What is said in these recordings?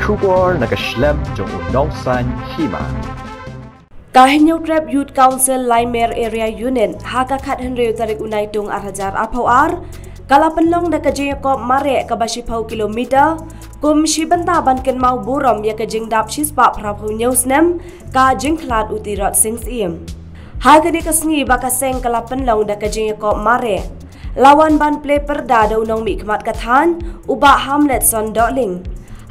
Kubor nakaslem jong unongsan hima. Kahinyo Grab Youth Council Laimer Area Unit haka khat henry tarik unai tung arhajar arpawar kala penlong da kajing ko mare ka basipau kilometer kum shibanta banken mau burom ya kajing dap shispa prapau newsnem ka jingklat utirat sings iem haga di kasngi bakaseng kala penlong da kajing ko mare lawan ban play perda da unong mi khmat kathan uba hamlet son doling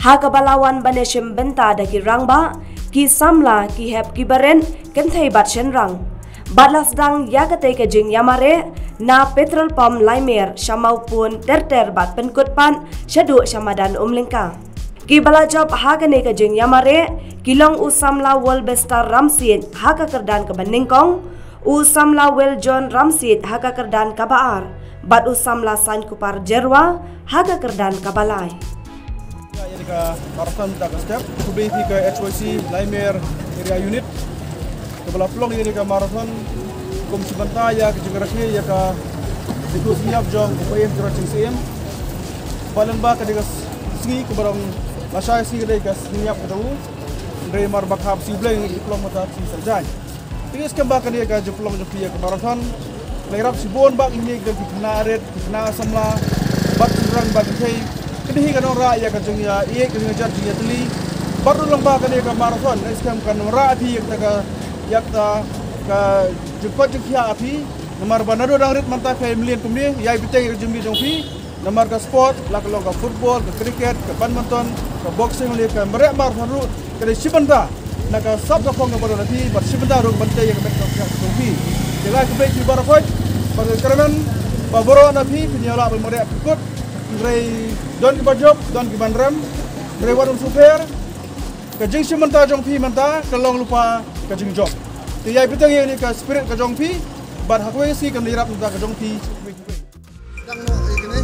haga balawan banesim benta da kirangba ki samla ki hep ki baren kan thai bat shen rang batlas dang ya ka te ka jing yamare na petrol pump Laimer shamau pun ter bat penkut pan shadu shamadan umlingka ki bala job ha ka ne ka jing yamare kilong u samla wal bestar ramsit ha ka kerdan ka baningkong u samla wel john ramsit ha ka kerdan ka baar bat u samla san kupar jerwa ha ka kerdan ka balai Jadi ke marathon tak step, kemudian ke HYC Laimer Area Unit, kebelah pelong jadi ke marathon, kum sebentar ya ke jengarasnya ya ke ikut siap jong upaya jerat cengsim, balen ba ke dekat segi ke barang lasai segi ke dekat siap ketemu, dari marbak hab si bleng di pelong mata si serjai, tinggal kembali ke dia ke jepelong jepi ke marathon, lerap si bon bak ini ke kena aret, kena samla, bak kurang bak kei. Kini kan orang ya kacung ya iya kini ngejar dia teli baru lomba kan dia ke marathon sekarang kan orang api yang ta ke jepot jepia api nomor banado dang rit mantap family kemudian ya biteng jembi jongpi nomor ke sport lah kalau ke football ke cricket ke badminton ke boxing le ke merek marathon ru ke sibenta nak ke sab ke phong ke baru nanti ber sibenta ru bantai yang ke jongpi jaga ke baik di marathon bagi kerenan baboro nabi penyola merek ikut Ray don ki bajob don ki bandram Ray wadum super ka jing simanta jong pi manta kalong lupa ka jing job ti yai pitang ni ka spirit ka jong pi bar hakwe si kan dirap manta ka jong pi dang no ikini